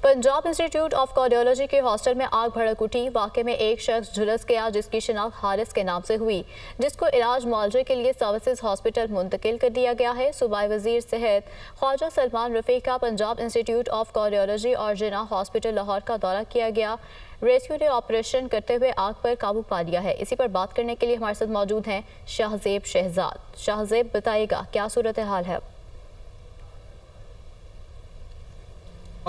Punjab institute of cardiology के hostel में आग भड़क उठी। वाक़े में एक शख्स झुलस गया जिसकी शिनाख्त हारिस के नाम से हुई, जिसको इलाज मुआवजे के लिए सर्विसेज हॉस्पिटल मुंतकिल कर दिया गया है। सूबाई वजीर सेहत ख्वाजा सलमान रफीक का पंजाब इंस्टीट्यूट ऑफ कार्डियोलॉजी और जिना हॉस्पिटल लाहौर का दौरा किया गया। रेस्क्यू ने ऑपरेशन करते हुए आग पर काबू पा लिया है। इसी पर बात करने के लिए हमारे साथ मौजूद हैं शाहजेब शहजाद। शाहजेब, बताइएगा क्या सूरत हाल है?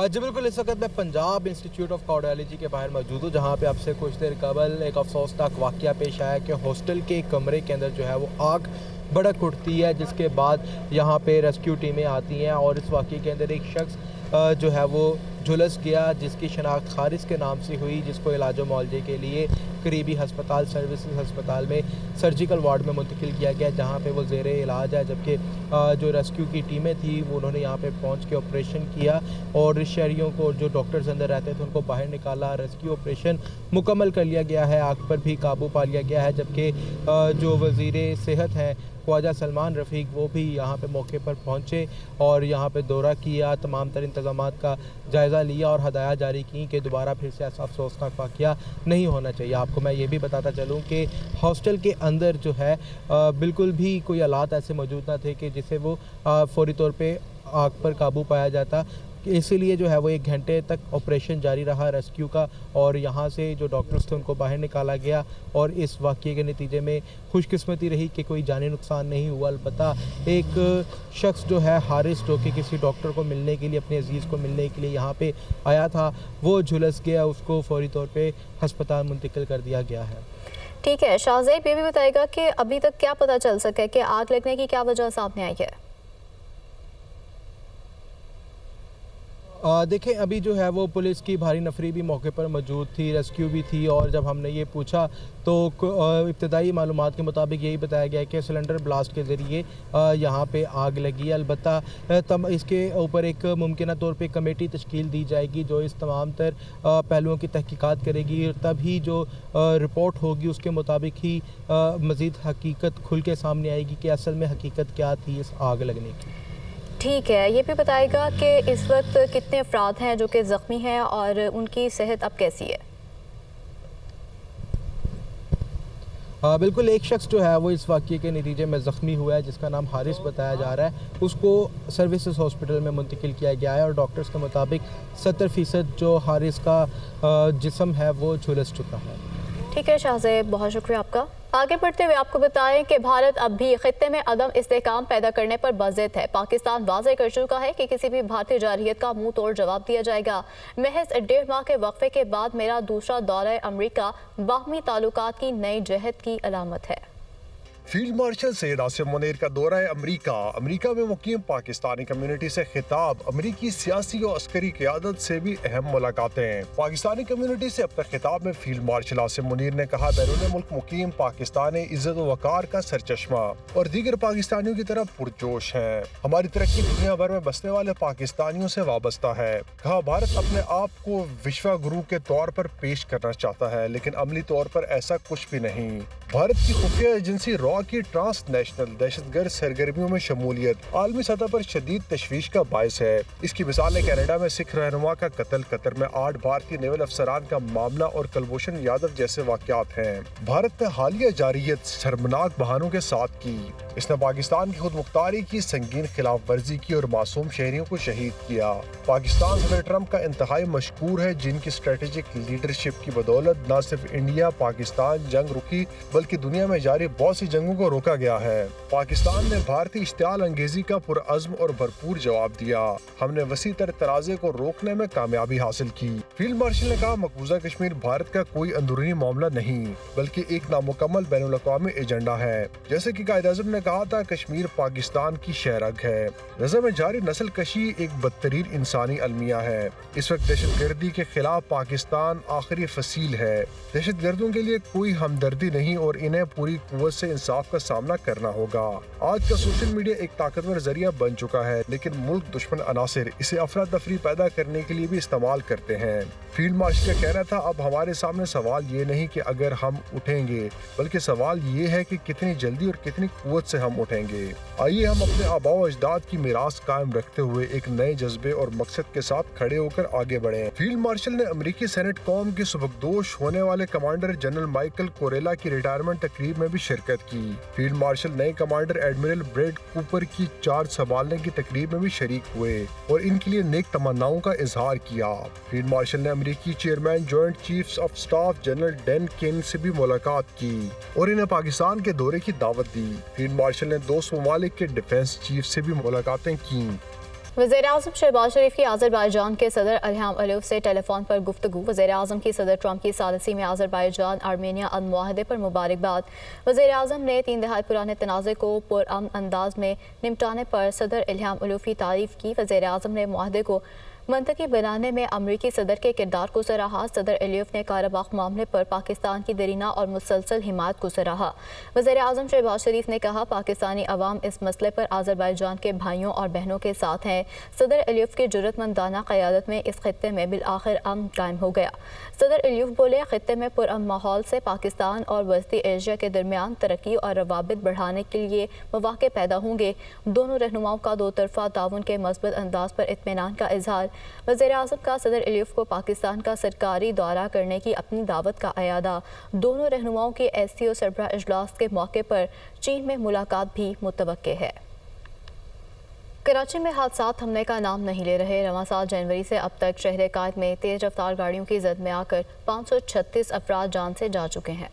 जी बिल्कुल, इस वक्त मैं पंजाब इंस्टीट्यूट ऑफ कार्डियोलॉजी के बाहर मौजूद हूँ, जहाँ पे आपसे कुछ देर कबल एक अफसोसनाक वाक़या पेश आया कि हॉस्टल के कमरे के अंदर जो है वो आग भड़क उठती है, जिसके बाद यहाँ पे रेस्क्यू टीमें आती हैं और इस वाक़े के अंदर एक शख्स जो है वो झुलस गया जिसकी शनाख्त हारिस के नाम से हुई, जिसको इलाज मुआवजे के लिए करीबी हस्पताल सर्विसेज हस्पताल में सर्जिकल वार्ड में मुंतकिल किया गया, जहाँ पे वो ज़ेरे इलाज है। जबकि जो रेस्क्यू की टीमें थी वो उन्होंने यहाँ पे पहुँच के ऑपरेशन किया और शहरियों को, जो डॉक्टर्स अंदर रहते थे, उनको बाहर निकाला। रेस्क्यू ऑपरेशन मुकम्मल कर लिया गया है, आग पर भी काबू पा लिया गया है। जबकि जो वज़ीर सेहत हैं ख्वाजा सलमान रफ़ीक, वो भी यहाँ पे मौके पर पहुँचे और यहाँ पे दौरा किया, तमाम तर इंतज़ामात का जायज़ा लिया और हदायत जारी की कि दोबारा फिर से ऐसा अफसोसनाक वाक़या नहीं होना चाहिए। आपको मैं ये भी बताता चलूँ कि हॉस्टल के अंदर जो है बिल्कुल भी कोई हालात ऐसे मौजूद ना थे कि जिससे वो फ़ौरी तौर पे आग पर काबू पाया जाता। इसीलिए जो है वो 1 घंटे तक ऑपरेशन जारी रहा रेस्क्यू का और यहाँ से जो डॉक्टर्स थे उनको बाहर निकाला गया और इस वाक़ये के नतीजे में खुशकिस्मती रही कि कोई जानी नुकसान नहीं हुआ। अलबत्ता एक शख्स जो है हारिस, जो कि किसी डॉक्टर को मिलने के लिए, अपने अजीज़ को मिलने के लिए यहाँ पे आया था, वो झुलस गया, उसको फौरी तौर पे हस्पताल मुंतकिल कर दिया गया है। ठीक है शाहजेब, ये भी बताएगा कि अभी तक क्या पता चल सका है कि आग लगने की क्या वजह सामने आई है? देखें, अभी जो है वो पुलिस की भारी नफरी भी मौके पर मौजूद थी, रेस्क्यू भी थी और जब हमने ये पूछा तो इब्तदाई मालूमात के मुताबिक यही बताया गया कि सिलेंडर ब्लास्ट के ज़रिए यहाँ पे आग लगी। अलबत्ता इसके ऊपर एक मुमकिन तौर पे कमेटी तश्कील दी जाएगी जो इस तमाम तर पहलुओं की तहकीकात करेगी, तभी जो रिपोर्ट होगी उसके मुताबिक ही मज़ीद हकीकत खुल के सामने आएगी कि असल में हकीकत क्या थी इस आग लगने की। ठीक है, ये भी बताएगा कि इस वक्त कितने अफराद हैं जो कि ज़ख्मी हैं और उनकी सेहत अब कैसी है? बिल्कुल, एक शख्स जो है वो इस वाक़ये के नतीजे में ज़ख्मी हुआ है, जिसका नाम हारिस बताया जा रहा है। उसको सर्विसेज हॉस्पिटल में मुंतकिल किया गया है और डॉक्टर्स के मुताबिक 70% जो हारिस का जिस्म है वो झुलस चुका है। ठीक है शाहजेब, बहुत शुक्रिया आपका। आगे बढ़ते हुए आपको बताएं कि भारत अब भी खित्ते में अदम इस्तेहकाम पैदा करने पर बज़िद है। पाकिस्तान वाज़ेह कर चुका है कि किसी भी भारतीय जारहियत का मुंह तोड़ जवाब दिया जाएगा। महज 1.5 माह के वक्फे के बाद मेरा दूसरा दौरा अमरीका बाहमी ताल्लुकात की नई जहद की अलामत है। फील्ड मार्शल सैयद आसिम मुनीर का दौरा है अमरीका में मुकीम पाकिस्तानी कम्युनिटी से खिताब, अमरीकी सियासी और अस्करी क़यादत से भी अहम मुलाकातें। पाकिस्तानी कम्युनिटी से अपने खिताब में फील्ड मार्शल आसिम मुनीर ने कहा, बैरून मुल्क मुकीम पाकिस्तान इज्जत व वकार का सरचश्मा और दीगर पाकिस्तानियों की तरह पुरजोश है। हमारी तरक्की दुनिया भर में बसने वाले पाकिस्तानियों से वाबस्ता है। कहा, भारत अपने आप को विश्व गुरु के तौर पर पेश करना चाहता है, लेकिन अमली तौर पर ऐसा कुछ भी नहीं। भारत की खुफिया एजेंसी रॉ की ट्रांसनेशनल दहशतगर्द सरगर्मियों में शमूलियत आलमी सतह पर शदीद तशवीश का बायस है। इसकी मिसाल कनाडा में सिख रहनुमा का कत्ल, कतर में 8 भारतीय नेवल अफसरान का मामला और कुलभूषण यादव जैसे वाकयात हैं। भारत ने हालिया जारियत शर्मनाक बहानों के साथ की। इसने पाकिस्तान की खुद मुख्तारी की संगीन खिलाफ वर्जी की और मासूम शहरियों को शहीद किया। पाकिस्तान सदर ट्रंप का इंतहाई मशकूर है, जिनकी स्ट्रेटेजिक लीडरशिप की बदौलत न सिर्फ इंडिया पाकिस्तान जंग रुकी बल्कि दुनिया में जारी बहुत सी जंगों को रोका गया है। पाकिस्तान ने भारतीय इश्तियाल अंगेजी का पुरअज़्म और भरपूर जवाब दिया। हमने वसी तर तनाज़े को रोकने में कामयाबी हासिल की। फील्ड मार्शल ने कहा, मकबूजा कश्मीर भारत का कोई अंदरूनी मामला नहीं बल्कि एक नामुकम्मल बैनुल अक़वामी एजेंडा है। जैसे कि कायद-ए-आज़म ने कहा था, कश्मीर पाकिस्तान की शहरग है। गज़ा में जारी नस्ल कशी एक बदतरीन इंसानी अलमिया है। इस वक्त दहशत गर्दी के खिलाफ पाकिस्तान आखिरी फसील है। दहशत गर्दों के लिए कोई हमदर्दी नहीं और اور انہیں پوری قوت سے انصاف کا سامنا کرنا ہوگا۔ آج کا سوشل میڈیا ایک طاقتور ذریعہ بن چکا ہے، لیکن ملک دشمن عناصر اسے افراتفری پیدا کرنے کے لیے بھی استعمال کرتے ہیں۔ فیلڈ مارشل کا کہنا تھا، اب ہمارے سامنے سوال یہ نہیں کہ اگر ہم اٹھیں گے، بلکہ سوال یہ ہے کہ کتنی جلدی اور کتنی قوت سے ہم اٹھیں گے۔ آئیے ہم اپنے آباء و اجداد کی میراث قائم رکھتے ہوئے ایک نئے جذبے اور مقصد کے ساتھ کھڑے ہو کر آگے بڑھیں۔ فیلڈ مارشل نے امریکی سینٹ قوم کے سبکدوش ہونے والے کمانڈر جنرل مائیکل کوریلا کی ریٹائرمنٹ تقریب میں بھی شرکت کی۔ فیلڈ مارشل نئے کمانڈر ایڈمرل بریڈ کوپر کی چارج سنبھالنے کی تقریب میں بھی شریک ہوئے اور ان کے لیے نیک تمناؤں کا اظہار کیا۔ فیلڈ مارشل نے امریکی chairman joint chiefs of staff general Dan Caine سے بھی ملاقات کی اور انہیں پاکستان کے دورے کی دعوت دی۔ فیلڈ مارشل نے دوست ممالک کے ڈیفنس چیف سے بھی ملاقاتیں کیں۔ وزیر اعظم شہباز شریف کی آذربائیجان کے صدر الہام علیف سے ٹیلی فون پر گفتگو۔ وزیر اعظم کی صدر ٹرمپ کی ثالثی میں آذربائیجان آرمینیا امن معاہدے پر مبارکباد۔ وزیر اعظم نے 3 دہائی پرانے تنازع کو پرامن انداز میں نمٹانے پر صدر الہام علیف کی تعریف کی۔ وزیر اعظم نے معاہدے کو منطقی بنانے میں امریکی صدر کے کردار کو سراہا۔ صدر علیف نے قرہ معاملے پر پاکستان کی دیرینہ اور مسلسل حمایت کو سراہا۔ وزیر اعظم شہباز شریف نے کہا، پاکستانی عوام اس مسئلے پر آذربائیجان کے بھائیوں اور بہنوں کے ساتھ ہیں۔ صدر علیف کی جرأت مندانہ قیادت میں اس خطے میں بالآخر امن قائم ہو گیا۔ صدر علیف بولے، خطے میں پرامن ماحول سے پاکستان اور وسطی ایشیا کے درمیان ترقی اور روابط بڑھانے کے لیے مواقع پیدا ہوں گے۔ دونوں رہنماؤں کا دو طرفہ تعاون کے مثبت انداز پر اطمینان کا اظہار۔ وزیر اعظم کا صدر علیف کو پاکستان کا سرکاری دورہ کرنے کی اپنی دعوت کا اعادہ۔ دونوں رہنماؤں کی SCO سربراہ اجلاس کے موقع پر چین میں ملاقات بھی متوقع ہے۔ کراچی میں حادثات تھمنے کا نام نہیں لے رہے۔ رواں سال جنوری سے اب تک شہر قائد میں تیز رفتار گاڑیوں کی زد میں آ کر 536 افراد جان سے جا چکے ہیں۔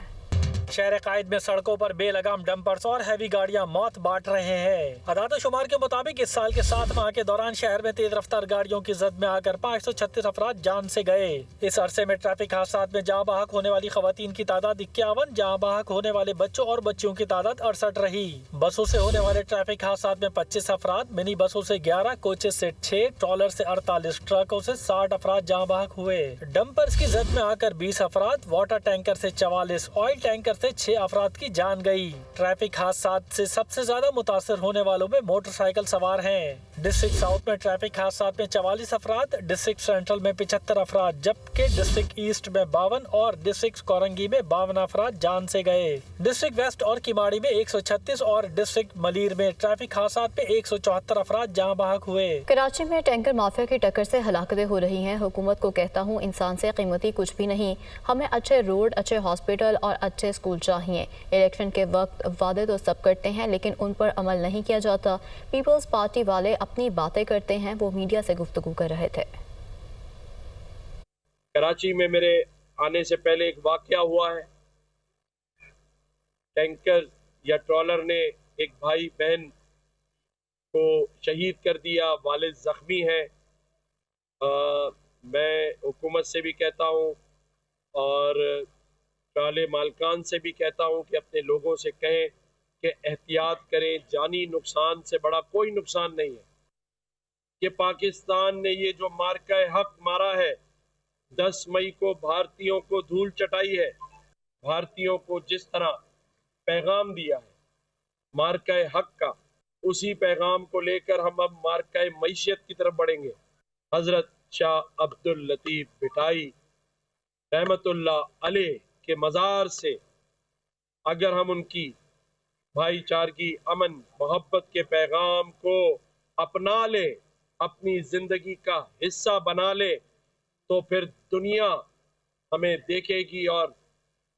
شہر قائد میں سڑکوں پر بے لگام ڈمپرز اور ہیوی گاڑیاں موت بانٹ رہے ہیں۔ اعداد و شمار کے مطابق اس سال کے 7 ماہ کے دوران شہر میں تیز رفتار گاڑیوں کی زد میں آ کر 536 افراد جان سے گئے۔ اس عرصے میں ٹریفک حادثات میں جاں بحق ہونے والی خواتین کی تعداد 51، جاں بحق ہونے والے بچوں اور بچیوں کی تعداد 68 رہی۔ بسوں سے ہونے والے ٹریفک حادثات میں 25 افراد، منی بسوں سے 11، کوچز سے 6، ٹرالر سے 48، ٹرکوں سے 60 افراد جاں بحق ہوئے۔ ڈمپرز کی زد میں آ کر 20 افراد، واٹر ٹینکر سے 44، آئل ٹینکر سے 6 افراد کی جان گئی۔ ٹریفک حادثات سے سب سے زیادہ متاثر ہونے والوں میں موٹر سائیکل سوار ہیں۔ ڈسٹرکٹ ساؤتھ میں ٹریفک حادثات میں 44 افراد، ڈسٹرکٹ سینٹرل میں 75 افراد، جبکہ ڈسٹرکٹ ایسٹ میں 52 اور ڈسٹرکٹ کورنگی میں 52 افراد جان سے گئے۔ ڈسٹرکٹ ویسٹ اور کیماڑی میں 136 اور ڈسٹرکٹ ملیر میں ٹریفک حادثات میں 174 افراد جان بحق ہوئے۔ کراچی میں ٹینکر مافیا کی ٹکر سے ہلاکتیں ہو رہی ہیں۔ حکومت کو کہتا ہوں، انسان سے قیمتی کچھ بھی نہیں، ہمیں اچھے روڈ، اچھے ہاسپٹل اور اچھے اسکول چاہیے۔ الیکشن کے وقت وعدے تو سب کرتے ہیں، لیکن ان پر عمل نہیں کیا جاتا۔ پیپلز پارٹی والے اپنی باتیں کرتے ہیں، وہ میڈیا سے گفتگو کر رہے تھے۔ کراچی میں میرے آنے سے پہلے ایک واقعہ ہوا ہے۔ ٹینکر یا ٹرالر نے ایک بھائی بہن کو شہید کر دیا، والد زخمی ہے۔ میں حکومت سے بھی کہتا ہوں اور ٹرالے مالکان سے بھی کہتا ہوں کہ اپنے لوگوں سے کہیں کہ احتیاط کریں، جانی نقصان سے بڑا کوئی نقصان نہیں ہے۔ کہ پاکستان نے یہ جو مارکہ حق مارا ہے، 10 مئی کو بھارتیوں کو دھول چٹائی ہے، بھارتیوں کو جس طرح پیغام دیا ہے مارکہ حق کا، اسی پیغام کو لے کر ہم اب مارکہ معیشت کی طرف بڑھیں گے۔ حضرت شاہ عبداللطیف بھٹائی رحمت اللہ علیہ کے مزار سے اگر ہم ان کی بھائی چارگی، امن، محبت کے پیغام کو اپنا لیں، اپنی زندگی کا حصہ بنا لیں، تو پھر دنیا ہمیں دیکھے گی اور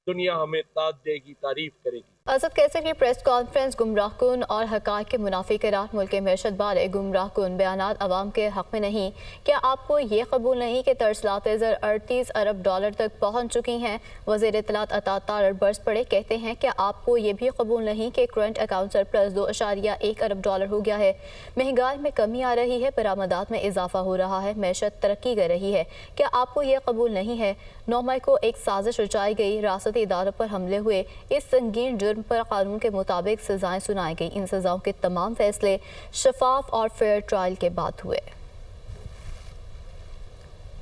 دنیا ہمیں داد دے گی، تعریف کرے گی۔ اسد کیسر کی پریس کانفرنس گمراہ کن اور حقائق کے منافی قرار۔ ملک کے معیشت بارے گمراہ کن بیانات عوام کے حق میں نہیں۔ کیا آپ کو یہ قبول نہیں کہ ترسلات زر 38 ارب ڈالر تک پہنچ چکی ہیں؟ وزیر اطلاعات عطا تارڑ برس پڑے، کہتے ہیں کہ آپ کو یہ بھی قبول نہیں کہ کرنٹ اکاؤنٹ سرپلس 2.1 ارب ڈالر ہو گیا ہے۔ مہنگائی میں کمی آ رہی ہے، برآمدات میں اضافہ ہو رہا ہے، معیشت ترقی کر رہی ہے۔ کیا آپ کو یہ قبول نہیں ہے؟ 9 مئی کو ایک سازش رچائی گئی، ریاستی اداروں پر حملے ہوئے، اس سنگین جرم پر قانون کے مطابق سزائیں سنائی گئی۔ ان سزاؤں کے تمام فیصلے شفاف اور فیئر ٹرائل کے بعد ہوئے۔